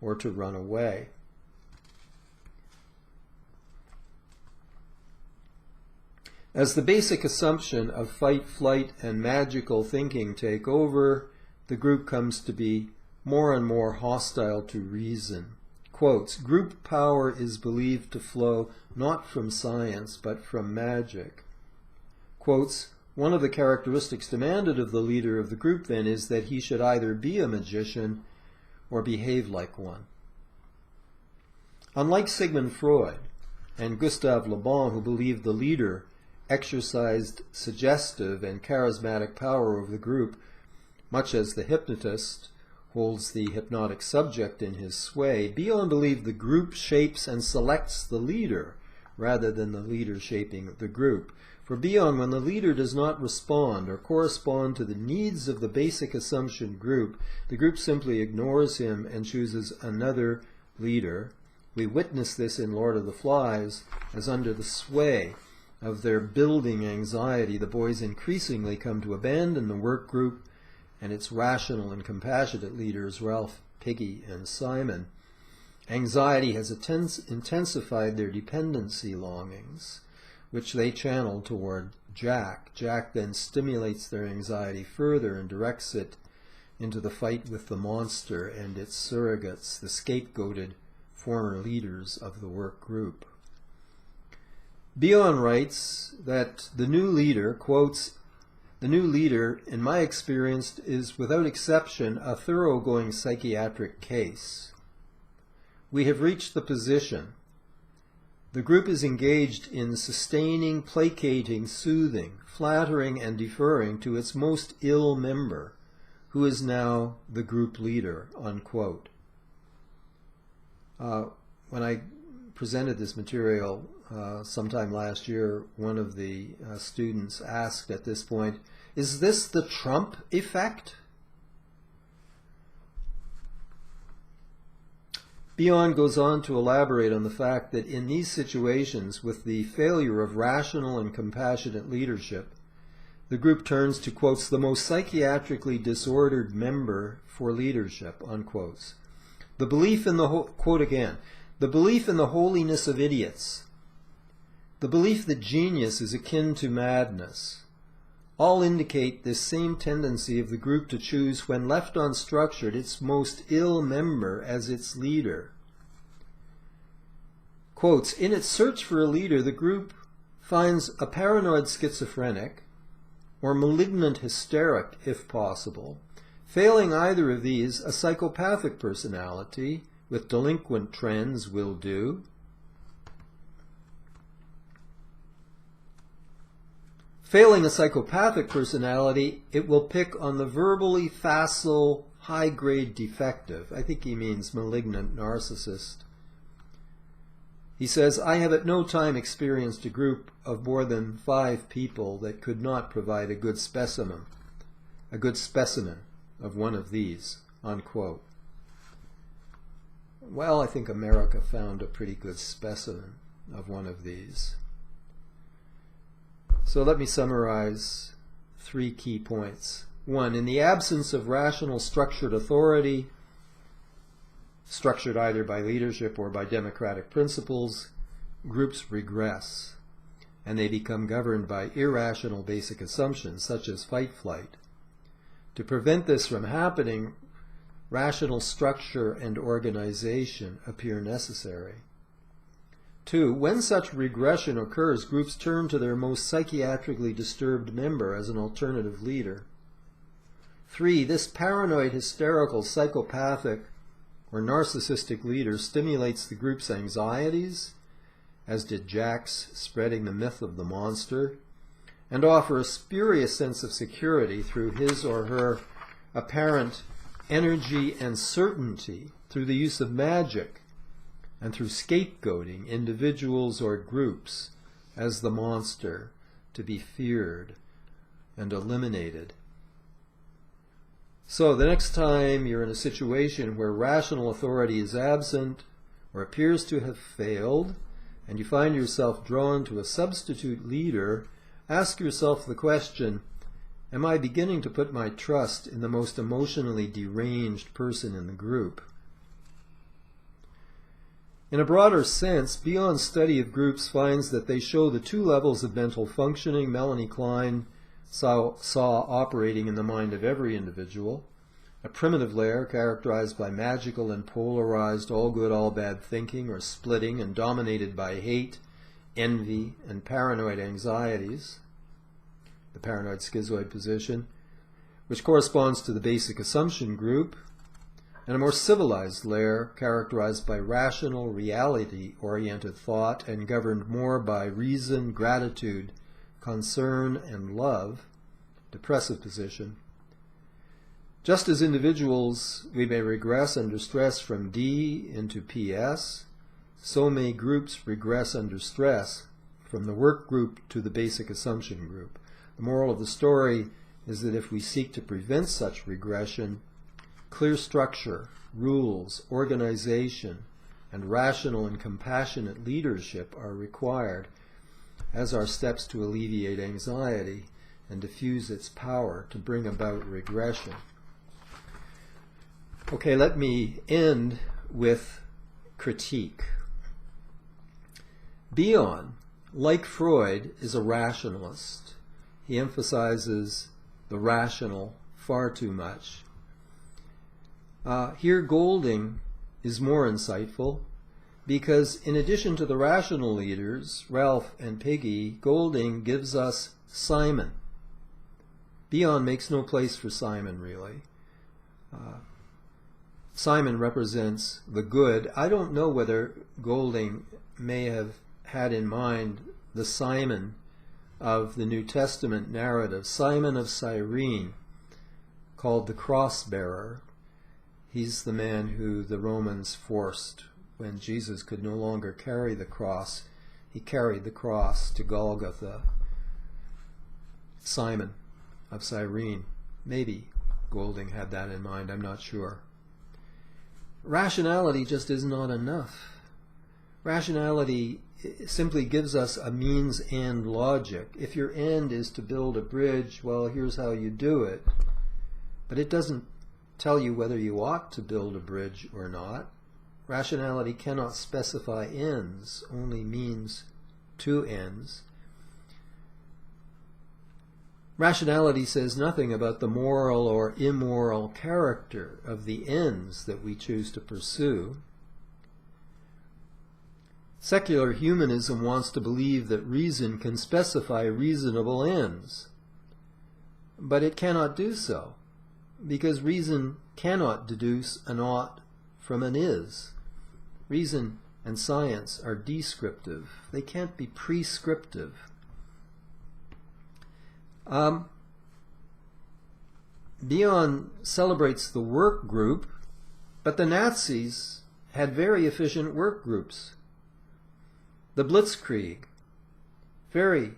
S1: or to run away. As the basic assumption of fight, flight, and magical thinking take over, the group comes to be more and more hostile to reason. Quotes, group power is believed to flow not from science, but from magic. Quotes, one of the characteristics demanded of the leader of the group, then, is that he should either be a magician or behave like one. Unlike Sigmund Freud and Gustave Le Bon, who believed the leader exercised suggestive and charismatic power over the group, much as the hypnotist holds the hypnotic subject in his sway, Bion believed the group shapes and selects the leader rather than the leader shaping the group. For Bion, when the leader does not respond or correspond to the needs of the basic assumption group, the group simply ignores him and chooses another leader. We witness this in Lord of the Flies, as under the sway of their building anxiety, the boys increasingly come to abandon the work group and its rational and compassionate leaders, Ralph, Piggy, and Simon. Anxiety has intensified their dependency longings, which they channel toward Jack. Jack then stimulates their anxiety further and directs it into the fight with the monster and its surrogates, the scapegoated former leaders of the work group. Bion writes that the new leader, quotes, "The new leader, in my experience, is without exception a thoroughgoing psychiatric case. We have reached the position. The group is engaged in sustaining, placating, soothing, flattering, and deferring to its most ill member, who is now the group leader," unquote. When I presented this material sometime last year, one of the students asked at this point, "Is this the Trump effect?" Bion goes on to elaborate on the fact that in these situations, with the failure of rational and compassionate leadership, the group turns to, quotes, "the most psychiatrically disordered member for leadership," unquotes. The belief in the, quote again, "the belief in the holiness of idiots, the belief that genius is akin to madness, all indicate this same tendency of the group to choose, when left unstructured, its most ill member as its leader." Quotes, "In its search for a leader, the group finds a paranoid schizophrenic or malignant hysteric, if possible. Failing either of these, a psychopathic personality with delinquent trends will do. Failing a psychopathic personality, it will pick on the verbally facile, high-grade defective." I think he means malignant narcissist. He says, "I have at no time experienced a group of more than 5 people that could not provide a good specimen of one of these," unquote. Well, I think America found a pretty good specimen of one of these. So let me summarize 3 key points. 1. In the absence of rational structured authority, structured either by leadership or by democratic principles, groups regress, and they become governed by irrational basic assumptions such as fight-flight. To prevent this from happening, rational structure and organization appear necessary. 2. When such regression occurs, groups turn to their most psychiatrically disturbed member as an alternative leader. 3. This paranoid, hysterical, psychopathic, or narcissistic leader stimulates the group's anxieties, as did Jack's spreading the myth of the monster, and offer a spurious sense of security through his or her apparent energy and certainty, through the use of magic, and through scapegoating individuals or groups as the monster to be feared and eliminated. So the next time you're in a situation where rational authority is absent or appears to have failed, and you find yourself drawn to a substitute leader, ask yourself the question, am I beginning to put my trust in the most emotionally deranged person in the group? In a broader sense, Bion's study of groups finds that they show the 2 levels of mental functioning Melanie Klein saw operating in the mind of every individual: a primitive layer characterized by magical and polarized all-good, all-bad thinking or splitting and dominated by hate, envy, and paranoid anxieties, the paranoid schizoid position, which corresponds to the basic assumption group, and a more civilized layer characterized by rational, reality-oriented thought and governed more by reason, gratitude, concern and love, depressive position. Just as individuals, we may regress under stress from D into PS, so may groups regress under stress from the work group to the basic assumption group. The moral of the story is that if we seek to prevent such regression, clear structure, rules, organization, and rational and compassionate leadership are required as are steps to alleviate anxiety and diffuse its power to bring about regression. Okay, let me end with critique. Bion, like Freud, is a rationalist. He emphasizes the rational far too much. Here Golding is more insightful because in addition to the rational leaders, Ralph and Piggy, Golding gives us Simon. Bion makes no place for Simon, really. Simon represents the good. I don't know whether Golding may have had in mind the Simon of the New Testament narrative, Simon of Cyrene, called the cross-bearer. He's the man who the Romans forced when Jesus could no longer carry the cross. He carried the cross to Golgotha. Simon of Cyrene. Maybe Golding had that in mind, I'm not sure. Rationality just is not enough. Rationality simply gives us a means and logic. If your end is to build a bridge, well, here's how you do it. But it doesn't tell you whether you ought to build a bridge or not. Rationality cannot specify ends, only means to ends. Rationality says nothing about the moral or immoral character of the ends that we choose to pursue. Secular humanism wants to believe that reason can specify reasonable ends, but it cannot do so, because reason cannot deduce an ought from an is. Reason and science are descriptive. They can't be prescriptive. Bion celebrates the work group, but the Nazis had very efficient work groups. The Blitzkrieg, very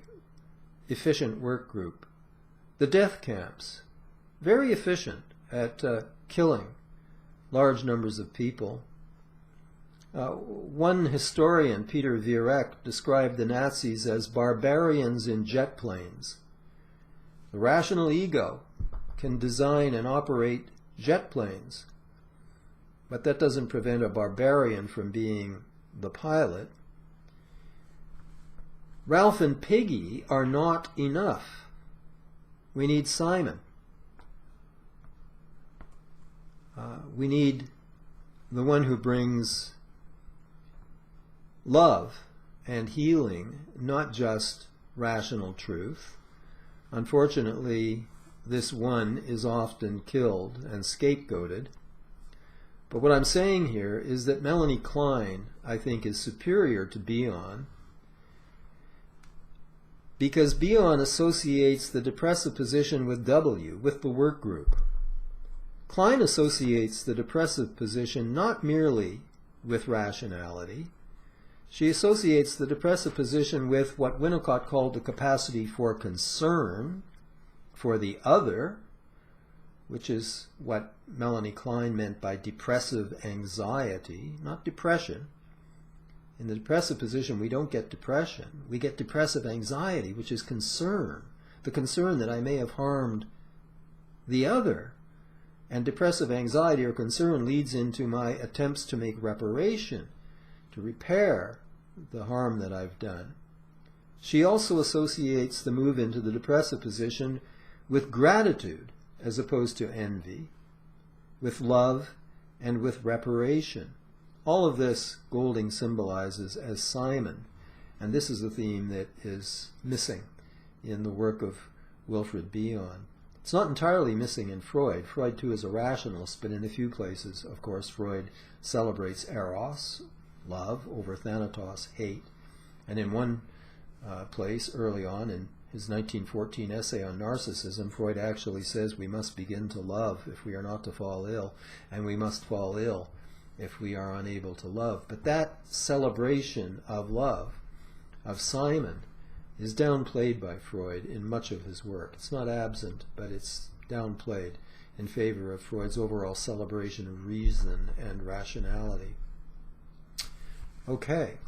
S1: efficient work group. The death camps, very efficient at killing large numbers of people. One historian, Peter Vierek, described the Nazis as barbarians in jet planes. The rational ego can design and operate jet planes, but that doesn't prevent a barbarian from being the pilot. Ralph and Piggy are not enough. We need Simon. We need the one who brings love and healing, not just rational truth. Unfortunately, this one is often killed and scapegoated. But what I'm saying here is that Melanie Klein, I think, is superior to Bion, because Bion associates the depressive position with W, with the work group. Klein associates the depressive position not merely with rationality. She associates the depressive position with what Winnicott called the capacity for concern for the other, which is what Melanie Klein meant by depressive anxiety, not depression. In the depressive position, we don't get depression. We get depressive anxiety, which is concern, the concern that I may have harmed the other. And depressive anxiety or concern leads into my attempts to make reparation, to repair the harm that I've done. She also associates the move into the depressive position with gratitude as opposed to envy, with love and with reparation. All of this Golding symbolizes as Simon, and this is the theme that is missing in the work of Wilfred Bion. It's not entirely missing in Freud. Freud too is a rationalist, but in a few places, of course, Freud celebrates eros, love, over thanatos, hate. And in one place early on, in his 1914 essay on narcissism, Freud actually says we must begin to love if we are not to fall ill, and we must fall ill if we are unable to love. But that celebration of love, of Simon, is downplayed by Freud in much of his work. It's not absent, but it's downplayed in favor of Freud's overall celebration of reason and rationality. Okay.